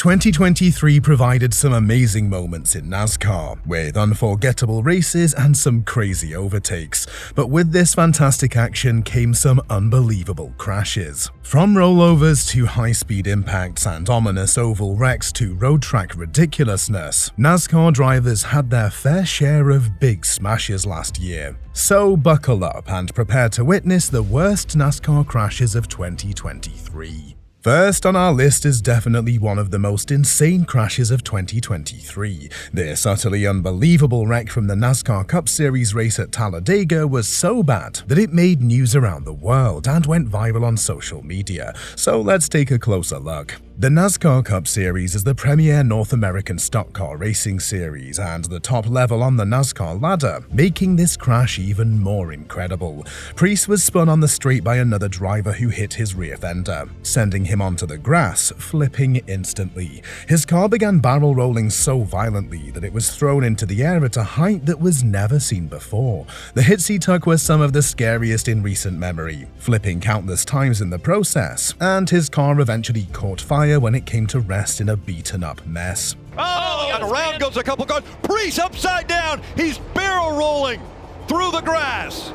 2023 provided some amazing moments in NASCAR, with unforgettable races and some crazy overtakes. But with this fantastic action came some unbelievable crashes. From rollovers to high-speed impacts and ominous oval wrecks to road track ridiculousness, NASCAR drivers had their fair share of big smashes last year. So buckle up and prepare to witness the worst NASCAR crashes of 2023. First on our list is definitely one of the most insane crashes of 2023. This utterly unbelievable wreck from the NASCAR Cup Series race at Talladega was so bad that it made news around the world and went viral on social media. So let's take a closer look. The NASCAR Cup Series is the premier North American stock car racing series and the top level on the NASCAR ladder, making this crash even more incredible. Preece was spun on the straight by another driver who hit his rear fender, sending him onto the grass, flipping instantly. His car began barrel rolling so violently that it was thrown into the air at a height that was never seen before. The hits he took were some of the scariest in recent memory, flipping countless times in the process, and his car eventually caught fire when it came to rest in a beaten-up mess. Oh, and around goes a couple cars. Preece upside down. He's barrel rolling through the grass.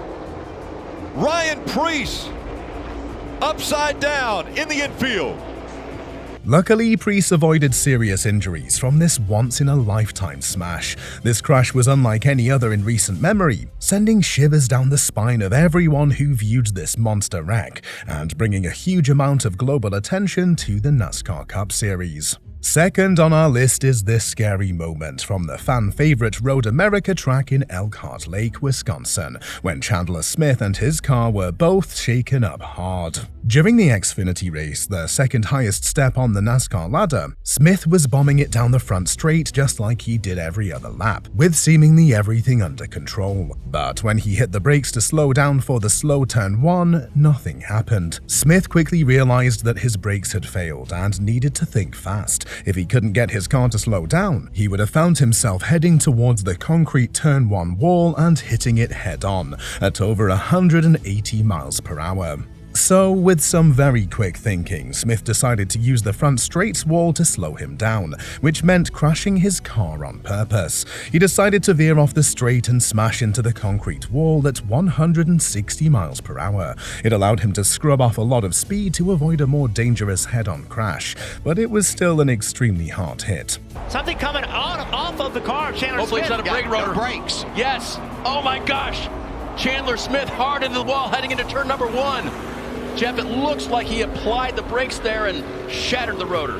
Ryan Preece upside down in the infield. Luckily, Preece avoided serious injuries from this once-in-a-lifetime smash. This crash was unlike any other in recent memory, sending shivers down the spine of everyone who viewed this monster wreck, and bringing a huge amount of global attention to the NASCAR Cup Series. Second on our list is this scary moment from the fan-favorite Road America track in Elkhart Lake, Wisconsin, when Chandler Smith and his car were both shaken up hard. During the Xfinity race, the second highest step on the NASCAR ladder, Smith was bombing it down the front straight just like he did every other lap, with seemingly everything under control. But when he hit the brakes to slow down for the slow turn 1, nothing happened. Smith quickly realized that his brakes had failed and needed to think fast. If he couldn't get his car to slow down, he would have found himself heading towards the concrete turn 1 wall and hitting it head-on at over 180 miles per hour. So, with some very quick thinking, Smith decided to use the front straight's wall to slow him down, which meant crashing his car on purpose. He decided to veer off the straight and smash into the concrete wall at 160 miles per hour. It allowed him to scrub off a lot of speed to avoid a more dangerous head-on crash, but it was still an extremely hard hit. Something coming off of the car. Chandler Hopefully Smith it's not a brake rotor. brakes. Yes. Oh my gosh. Chandler Smith hard into the wall heading into turn number 1. Jeff, it looks like he applied the brakes there and shattered the rotor.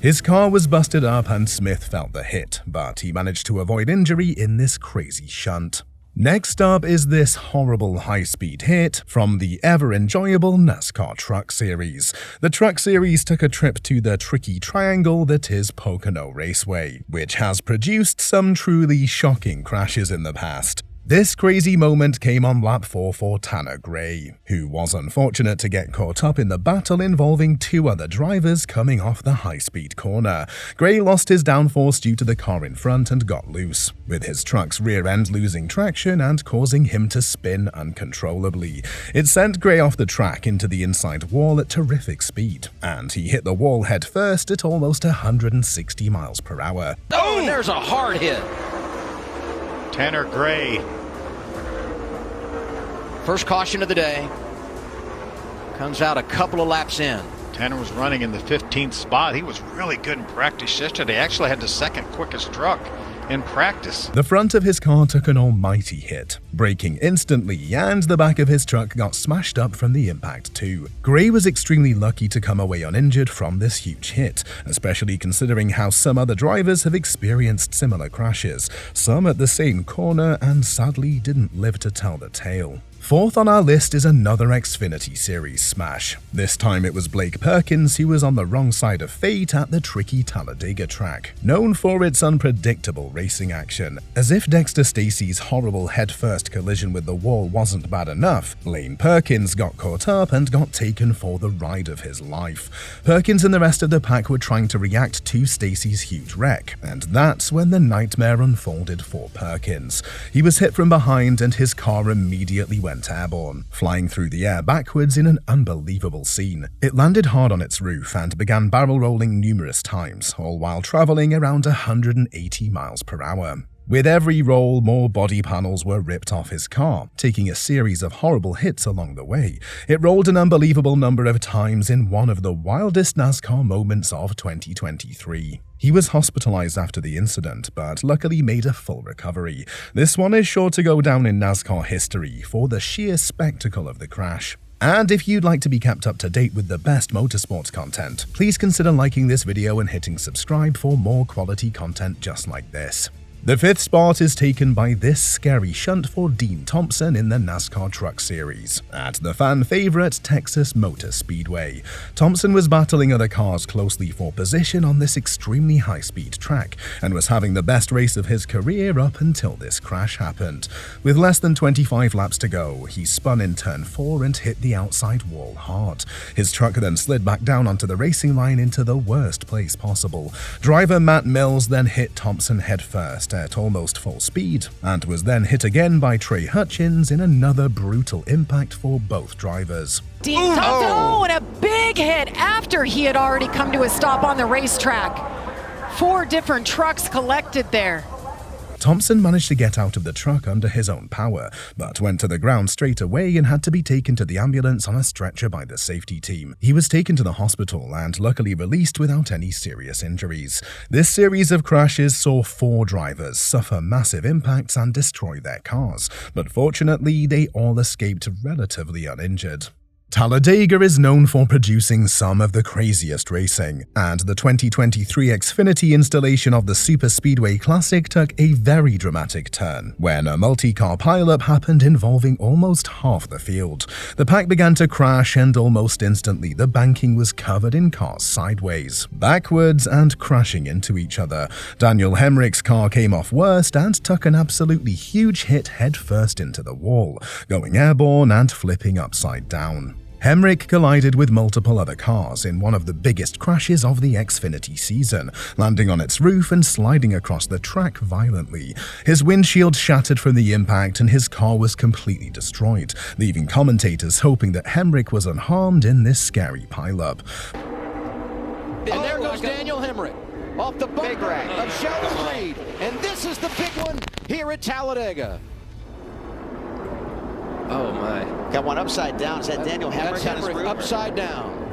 His car was busted up and Smith felt the hit, but he managed to avoid injury in this crazy shunt. Next up is this horrible high-speed hit from the ever-enjoyable NASCAR Truck Series. The Truck Series took a trip to the tricky triangle that is Pocono Raceway, which has produced some truly shocking crashes in the past. This crazy moment came on lap 4 for Tanner Gray, who was unfortunate to get caught up in the battle involving 2 other drivers coming off the high-speed corner. Gray lost his downforce due to the car in front and got loose, with his truck's rear end losing traction and causing him to spin uncontrollably. It sent Gray off the track into the inside wall at terrific speed, and he hit the wall head first at almost 160 miles per hour. Oh, and there's a hard hit. Tanner Gray. First caution of the day. Comes out a couple of laps in. Tanner was running in the 15th spot. He was really good in practice yesterday. Actually had the second quickest truck in practice. The front of his car took an almighty hit, braking instantly, and the back of his truck got smashed up from the impact too. Gray was extremely lucky to come away uninjured from this huge hit, especially considering how some other drivers have experienced similar crashes, some at the same corner, and sadly didn't live to tell the tale. Fourth on our list is another Xfinity Series smash. This time it was Blake Perkins who was on the wrong side of fate at the tricky Talladega track, known for its unpredictable racing action. As if Dexter Stacy's horrible head-first collision with the wall wasn't bad enough, Lane Perkins got caught up and got taken for the ride of his life. Perkins and the rest of the pack were trying to react to Stacy's huge wreck, and that's when the nightmare unfolded for Perkins. He was hit from behind and his car immediately went went airborne, flying through the air backwards in an unbelievable scene. It landed hard on its roof and began barrel rolling numerous times, all while traveling around 180 miles per hour. With every roll, more body panels were ripped off his car, taking a series of horrible hits along the way. It rolled an unbelievable number of times in one of the wildest NASCAR moments of 2023. He was hospitalized after the incident, but luckily made a full recovery. This one is sure to go down in NASCAR history for the sheer spectacle of the crash. And if you'd like to be kept up to date with the best motorsports content, please consider liking this video and hitting subscribe for more quality content just like this. The 5th spot is taken by this scary shunt for Dean Thompson in the NASCAR Truck Series at the fan favorite Texas Motor Speedway. Thompson was battling other cars closely for position on this extremely high-speed track and was having the best race of his career up until this crash happened. With less than 25 laps to go, he spun in turn 4 and hit the outside wall hard. His truck then slid back down onto the racing line into the worst place possible. Driver Matt Mills then hit Thompson headfirst at almost full speed, and was then hit again by Trey Hutchins in another brutal impact for both drivers. Dean Thompson, and a big hit after he had already come to a stop on the racetrack. 4 different trucks collected there. Thompson managed to get out of the truck under his own power, but went to the ground straight away and had to be taken to the ambulance on a stretcher by the safety team. He was taken to the hospital and luckily released without any serious injuries. This series of crashes saw 4 drivers suffer massive impacts and destroy their cars, but fortunately they all escaped relatively uninjured. Talladega is known for producing some of the craziest racing, and the 2023 Xfinity installation of the Super Speedway Classic took a very dramatic turn when a multi-car pileup happened involving almost half the field. The pack began to crash and almost instantly the banking was covered in cars sideways, backwards and crashing into each other. Daniel Hemric's car came off worst and took an absolutely huge hit headfirst into the wall, going airborne and flipping upside down. Hemric collided with multiple other cars in one of the biggest crashes of the Xfinity season, landing on its roof and sliding across the track violently. His windshield shattered from the impact and his car was completely destroyed, leaving commentators hoping that Hemric was unharmed in this scary pileup. And there goes Daniel Hemric off the bumper of Sheldon Reed, and this is the big one here at Talladega. Oh my. Got one upside down. Is that Daniel Hemric on his roof? Upside down.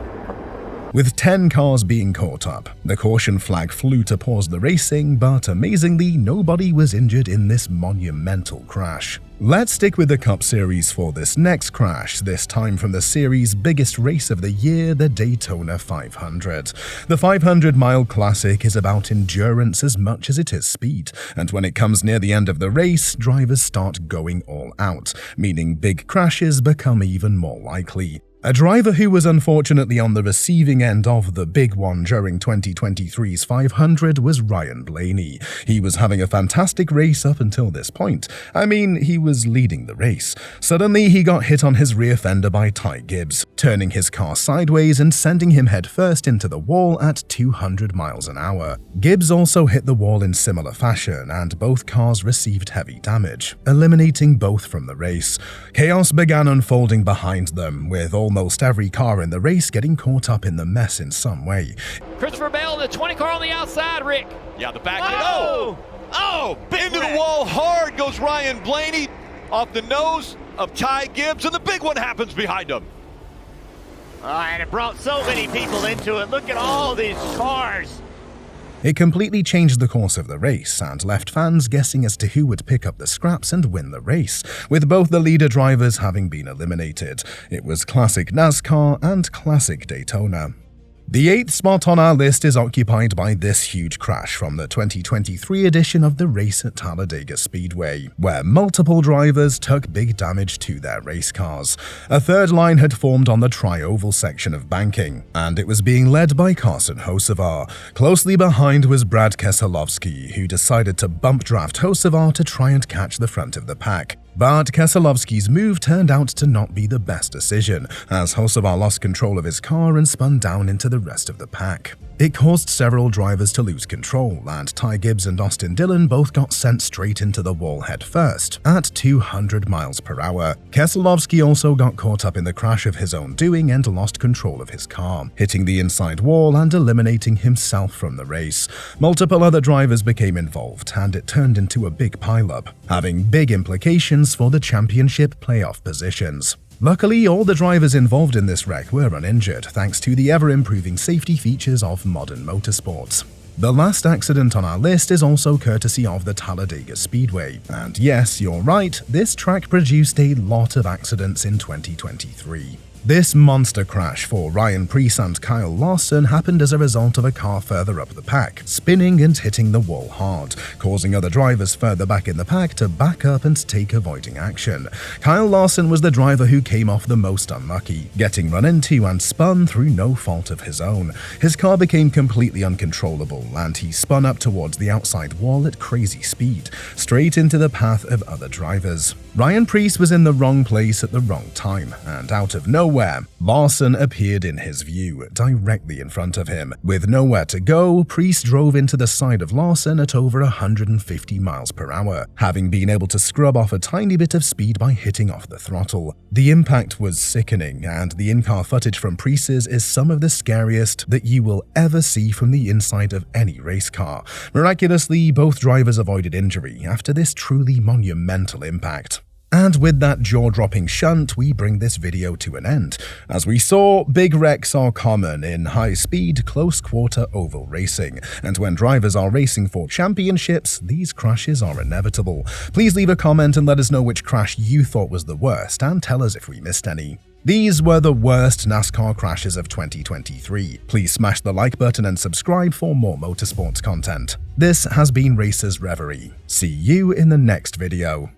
With 10 cars being caught up, the caution flag flew to pause the racing, but amazingly, nobody was injured in this monumental crash. Let's stick with the Cup Series for this next crash, this time from the series' biggest race of the year, the Daytona 500. The 500-mile classic is about endurance as much as it is speed, and when it comes near the end of the race, drivers start going all out, meaning big crashes become even more likely. A driver who was unfortunately on the receiving end of the big one during 2023's 500 was Ryan Blaney. He was having a fantastic race up until this point. I mean, he was leading the race. Suddenly, he got hit on his rear fender by Ty Gibbs, turning his car sideways and sending him headfirst into the wall at 200 miles an hour. Gibbs also hit the wall in similar fashion, and both cars received heavy damage, eliminating both from the race. Chaos began unfolding behind them, with almost every car in the race getting caught up in the mess in some way. Christopher Bell, the 20 car on the outside, Rick. Yeah, the back. Oh! Into the wall hard goes Ryan Blaney off the nose of Ty Gibbs, and the big one happens behind him. And it brought so many people into it. Look at all these cars. It completely changed the course of the race and left fans guessing as to who would pick up the scraps and win the race, with both the leader drivers having been eliminated. It was classic NASCAR and classic Daytona. The 8th spot on our list is occupied by this huge crash from the 2023 edition of the race at Talladega Speedway, where multiple drivers took big damage to their race cars. A third line had formed on the tri-oval section of banking, and it was being led by Carson Hocevar. Closely behind was Brad Keselowski, who decided to bump draft Hocevar to try and catch the front of the pack. But Keselowski's move turned out to not be the best decision, as Hocevar lost control of his car and spun down into the rest of the pack. It caused several drivers to lose control, and Ty Gibbs and Austin Dillon both got sent straight into the wall head first, at 200 miles per hour. Keselowski also got caught up in the crash of his own doing and lost control of his car, hitting the inside wall and eliminating himself from the race. Multiple other drivers became involved, and it turned into a big pileup, having big implications for the championship playoff positions. Luckily, all the drivers involved in this wreck were uninjured thanks to the ever-improving safety features of modern motorsports. The last accident on our list is also courtesy of the Talladega Speedway. And yes, you're right, this track produced a lot of accidents in 2023. This monster crash for Ryan Preece and Kyle Larson happened as a result of a car further up the pack, spinning and hitting the wall hard, causing other drivers further back in the pack to back up and take avoiding action. Kyle Larson was the driver who came off the most unlucky, getting run into and spun through no fault of his own. His car became completely uncontrollable, and he spun up towards the outside wall at crazy speed, straight into the path of other drivers. Ryan Preece was in the wrong place at the wrong time, and out of nowhere, Larson appeared in his view, directly in front of him. With nowhere to go, Preece drove into the side of Larson at over 150 miles per hour, having been able to scrub off a tiny bit of speed by hitting off the throttle. The impact was sickening, and the in-car footage from Preece's is some of the scariest that you will ever see from the inside of any race car. Miraculously, both drivers avoided injury after this truly monumental impact. And with that jaw-dropping shunt, we bring this video to an end. As we saw, big wrecks are common in high-speed, close-quarter oval racing, and when drivers are racing for championships, these crashes are inevitable. Please leave a comment and let us know which crash you thought was the worst, and tell us if we missed any. These were the worst NASCAR crashes of 2023. Please smash the like button and subscribe for more motorsports content. This has been Racers Reverie. See you in the next video.